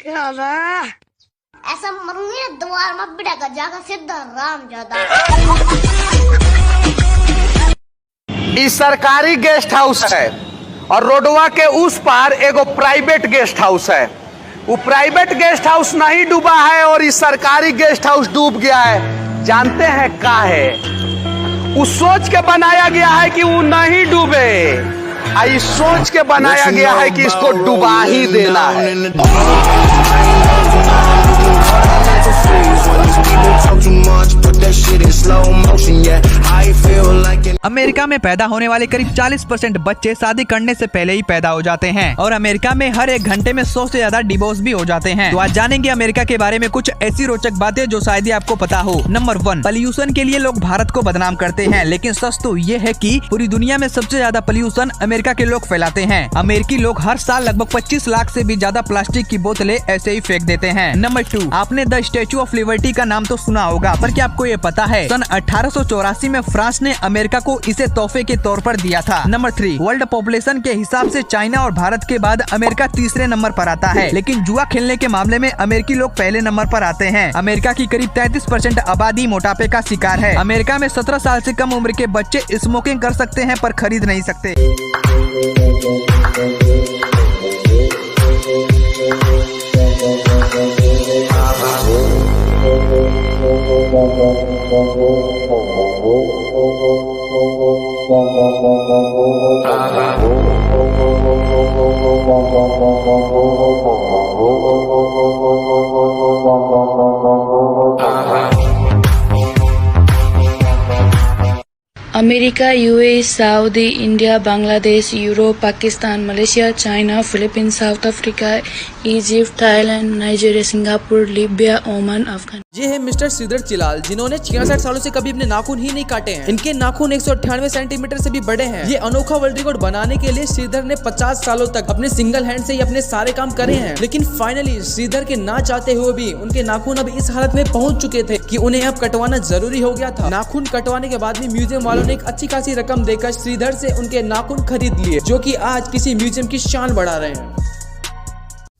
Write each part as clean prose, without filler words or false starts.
क्या ऐसा मरूंगी ना द्वार में बिड़ेगा जागा सीधा राम ज्यादा। इस सरकारी गेस्ट हाउस है और रोडवा के उस पार एगो प्राइवेट गेस्ट हाउस है। वो प्राइवेट गेस्ट हाउस नहीं डूबा है और इस सरकारी गेस्ट हाउस डूब गया है। जानते हैं क्या है? उस सोच के बनाया गया है कि वो नहीं डूबे, इस सोच के बनाया गया है कि इसको डुबा ही देना है। अमेरिका में पैदा होने वाले करीब 40% बच्चे शादी करने से पहले ही पैदा हो जाते हैं और अमेरिका में हर एक घंटे में 100 से ज्यादा डिवोर्स भी हो जाते हैं। तो आज जानेंगे अमेरिका के बारे में कुछ ऐसी रोचक बातें जो शायद ही आपको पता हो। नंबर 1, पॉल्यूशन के लिए लोग भारत को बदनाम करते हैं, लेकिन सच तो ये है कि पूरी दुनिया में सबसे ज्यादा पॉल्यूशन अमेरिका के लोग फैलाते हैं। अमेरिकी लोग हर साल लगभग 25 लाख से भी ज्यादा प्लास्टिक की बोतलें ऐसे ही फेंक देते हैं। नंबर 2, आपने द स्टैचू ऑफ लिबर्टी का नाम तो सुना होगा, पर क्या आपको ये पता है सन 1884 में फ्रांस ने अमेरिका को इसे तोहफे के तौर पर दिया था। नंबर 3, वर्ल्ड पॉपुलेशन के हिसाब से चाइना और भारत के बाद अमेरिका तीसरे नंबर पर आता है, लेकिन जुआ खेलने के मामले में अमेरिकी लोग पहले नंबर पर आते हैं। अमेरिका की करीब 33% आबादी मोटापे का शिकार है। अमेरिका में 17 साल से कम उम्र के बच्चे स्मोकिंग कर सकते हैं पर खरीद नहीं सकते। America, UAE, Saudi, India, Bangladesh, Europe, Pakistan, Malaysia, China, Philippines, south Africa, Egypt, Thailand, Nigeria, Singapore, Libya, Oman, Afghanistan. ये है मिस्टर श्रीधर चिलाल, जिन्होंने 66 सालों से कभी अपने नाखून ही नहीं काटे हैं। इनके नाखून 198 सेंटीमीटर से भी बड़े हैं। ये अनोखा वर्ल्ड रिकॉर्ड बनाने के लिए श्रीधर ने 50 सालों तक अपने सिंगल हैंड से ही अपने सारे काम करे हैं, लेकिन फाइनली श्रीधर के ना चाहते हुए भी उनके नाखून अब इस हालत में पहुंच चुके थे कि उन्हें अब कटवाना जरूरी हो गया था। नाखून कटवाने के बाद भी म्यूजियम वालों ने एक अच्छी खासी रकम देकर श्रीधर से उनके नाखून खरीद लिए, जो कि आज किसी म्यूजियम की शान बढ़ा रहे हैं।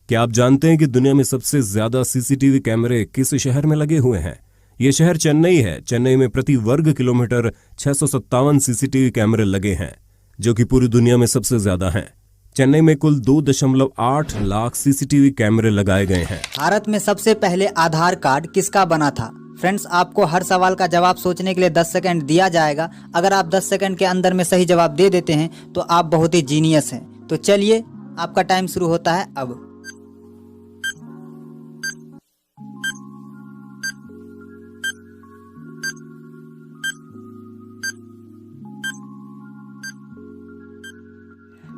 क्या आप जानते हैं कि दुनिया में सबसे ज्यादा सीसीटीवी कैमरे किस शहर में लगे हुए हैं? ये शहर चेन्नई है। चेन्नई में प्रति वर्ग किलोमीटर 657 सीसीटीवी कैमरे लगे हैं, जो कि पूरी दुनिया में सबसे ज्यादा हैं। चेन्नई में कुल 2.8 लाख सीसीटीवी कैमरे लगाए गए हैं। भारत में सबसे पहले आधार कार्ड किसका बना था? फ्रेंड्स, आपको हर सवाल का जवाब सोचने के लिए 10 सेकंड दिया जाएगा। अगर आप 10 सेकंड के अंदर में सही जवाब दे देते हैं तो आप बहुत ही जीनियस हैं। तो चलिए, आपका टाइम शुरू होता है अब।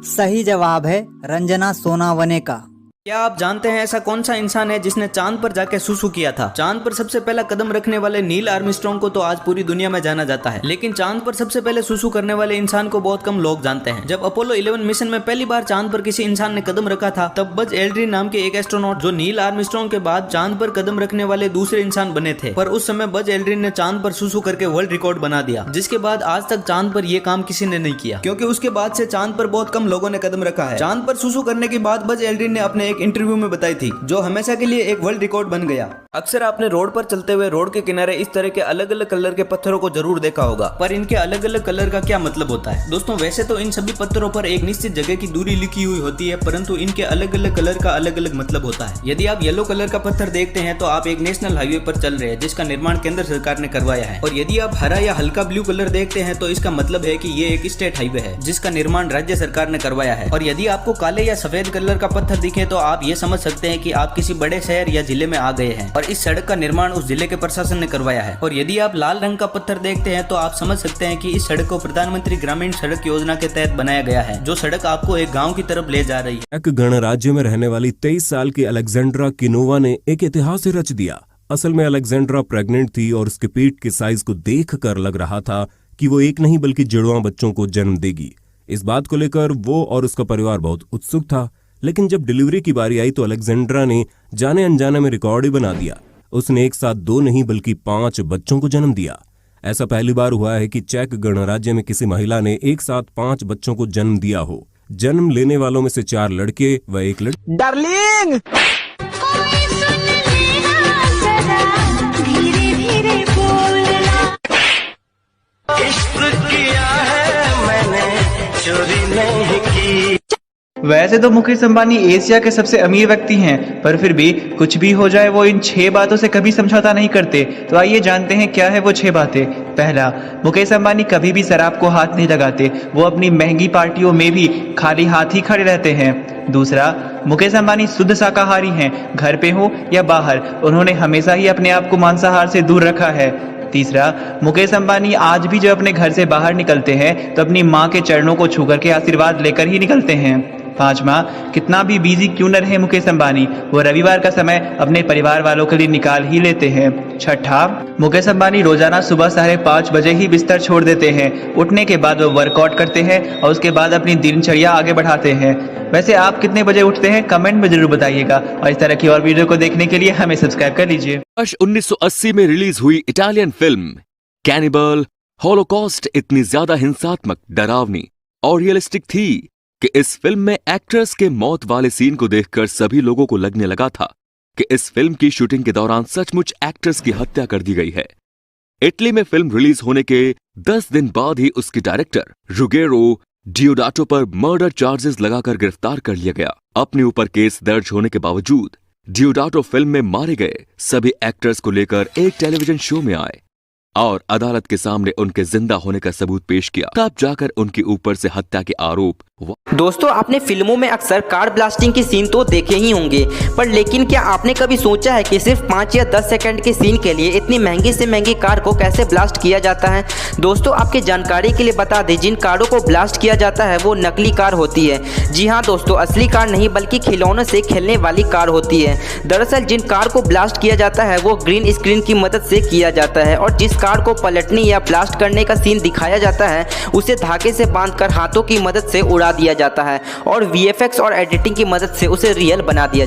सही जवाब है रंजना सोनावने का। क्या आप जानते हैं ऐसा कौन सा इंसान है जिसने चांद पर जाकर सुसु किया था? चांद पर सबसे पहला कदम रखने वाले नील आर्मस्ट्रांग को तो आज पूरी दुनिया में जाना जाता है, लेकिन चांद पर सबसे पहले सुसु करने वाले इंसान को बहुत कम लोग जानते हैं। जब अपोलो 11 मिशन में पहली बार चांद पर किसी इंसान ने कदम रखा था, तब बज एल्ड्रिन नाम के एक एस्ट्रोनॉट, जो नील आर्मस्ट्रांग के बाद चांद पर कदम रखने वाले दूसरे इंसान बने थे। पर उस समय बज एल्ड्रिन ने चांद पर सुसु करके वर्ल्ड रिकॉर्ड बना दिया, जिसके बाद आज तक चांद पर यह काम किसी ने नहीं किया, क्योंकि उसके बाद से चांद पर बहुत कम लोगों ने कदम रखा है। चांद पर सुसु करने के बाद बज एल्ड्रिन ने अपने एक इंटरव्यू में बताई थी, जो हमेशा के लिए एक वर्ल्ड रिकॉर्ड बन गया। अक्सर आपने रोड पर चलते हुए रोड के किनारे इस तरह के अलग अलग कलर के पत्थरों को जरूर देखा होगा, पर इनके अलग अलग कलर का क्या मतलब होता है? दोस्तों, वैसे तो इन सभी पत्थरों पर एक निश्चित जगह की दूरी लिखी हुई होती है, परंतु इनके अलग अलग कलर का अलग अलग मतलब होता है। यदि आप येलो कलर का पत्थर देखते हैं तो आप एक नेशनल हाईवे पर चल रहे हैं, जिसका निर्माण केंद्र सरकार ने करवाया है। और यदि आप हरा या हल्का ब्लू कलर देखते हैं तो इसका मतलब है कि ये एक स्टेट हाईवे है, जिसका निर्माण राज्य सरकार ने करवाया है। और यदि आपको काले या सफेद कलर का पत्थर दिखे तो आप ये समझ सकते हैं कि आप किसी बड़े शहर या जिले में आ गए हैं और इस सड़क का निर्माण उस जिले के प्रशासन ने करवाया है। और यदि आप लाल रंग का पत्थर देखते हैं तो आप समझ सकते हैं कि इस सड़क को प्रधानमंत्री ग्रामीण सड़क योजना के तहत बनाया गया है, जो सड़क आपको एक गांव की तरफ ले जा रही है। चेक गणराज्य में रहने वाली 23 साल की अलेक्जेंड्रा किनोवा ने एक इतिहास रच दिया। असल में अलेक्जेंड्रा प्रेग्नेंट थी और उसके पेट के साइज को देख कर लग रहा था कि वो एक नहीं बल्कि जुड़वा बच्चों को जन्म देगी। इस बात को लेकर वो और उसका परिवार बहुत उत्सुक था, लेकिन जब डिलीवरी की बारी आई तो अलेक्जेंड्रा ने जाने अनजाने में रिकॉर्ड ही बना दिया। उसने एक साथ 2 नहीं बल्कि 5 बच्चों को जन्म दिया। ऐसा पहली बार हुआ है कि चेक गणराज्य में किसी महिला ने एक साथ 5 बच्चों को जन्म दिया हो। जन्म लेने वालों में से 4 लड़के व 1 लड़की। डार्लिंग, कोई सुन लेना जरा धीरे धीरे बोलना। इश्क किया है मैंने चोरी नहीं की। वैसे तो मुकेश अंबानी एशिया के सबसे अमीर व्यक्ति हैं, पर फिर भी कुछ भी हो जाए वो इन 6 बातों से कभी समझौता नहीं करते। तो आइए जानते हैं क्या है वो 6 बातें। पहला, मुकेश अंबानी कभी भी शराब को हाथ नहीं लगाते, वो अपनी महंगी पार्टियों में भी खाली हाथ ही खड़े रहते हैं। दूसरा, मुकेश अंबानी शुद्ध शाकाहारी हैं, घर पे हो या बाहर, उन्होंने हमेशा ही अपने आप को मांसाहार से दूर रखा है। तीसरा, मुकेश अंबानी आज भी जब अपने घर से बाहर निकलते हैं तो अपनी माँ के चरणों को छूकर के आशीर्वाद लेकर ही निकलते हैं। पांचवा, कितना भी बिजी क्यों न रहे मुकेश अंबानी, वो रविवार का समय अपने परिवार वालों के लिए निकाल ही लेते हैं। छठा, मुकेश अंबानी रोजाना सुबह 5:30 बजे ही बिस्तर छोड़ देते हैं। उठने के बाद वो वर्कआउट करते हैं और उसके बाद अपनी दिनचर्या आगे बढ़ाते हैं। वैसे आप कितने बजे उठते हैं कमेंट में जरूर बताइएगा, और इस तरह की और वीडियो को देखने के लिए हमें सब्सक्राइब कर लीजिए। वर्ष 1980 में रिलीज हुई इटालियन फिल्म कैनिबल हॉलोकॉस्ट इतनी ज्यादा हिंसात्मक, डरावनी और रियलिस्टिक थी कि इस फिल्म में एक्टर्स के मौत वाले सीन को देखकर सभी लोगों को लगने लगा था कि इस फिल्म की शूटिंग के दौरान सचमुच एक्टर्स की हत्या कर दी गई है। इटली में फिल्म रिलीज होने के 10 दिन बाद ही उसके डायरेक्टर रुगेरो डियोडाटो पर मर्डर चार्जेस लगाकर गिरफ्तार कर लिया गया। अपने ऊपर केस दर्ज होने के बावजूद डियोडाटो फिल्म में मारे गए सभी एक्टर्स को लेकर एक टेलीविजन शो में आए और अदालत के सामने उनके जिंदा होने का सबूत पेश किया। तब जाकर उनके ऊपर से हत्या के आरोप। दोस्तों, आपने फिल्मों में अक्सर कार ब्लास्टिंग के सीन तो देखे ही होंगे, पर लेकिन क्या आपने कभी सोचा है कि सिर्फ 5 या 10 सेकंड के सीन के लिए इतनी महंगी से महंगी कार को कैसे ब्लास्ट किया जाता है? दोस्तों, आपके जानकारी के लिए बता दें, जिन कारों को ब्लास्ट किया जाता है वो नकली कार होती है। जी हाँ दोस्तों, असली कार नहीं बल्कि खिलौनों से खेलने वाली कार होती है। दरअसल जिन कार को ब्लास्ट किया जाता है वो ग्रीन स्क्रीन की मदद से किया जाता है, और जिस कार को पलटने या ब्लास्ट करने का सीन दिखाया जाता है उसे धागे से बांधकर हाथों की मदद से उड़ा दिया जाता है और VFX और एडिटिंग की मदद से उसे रियल बना दिया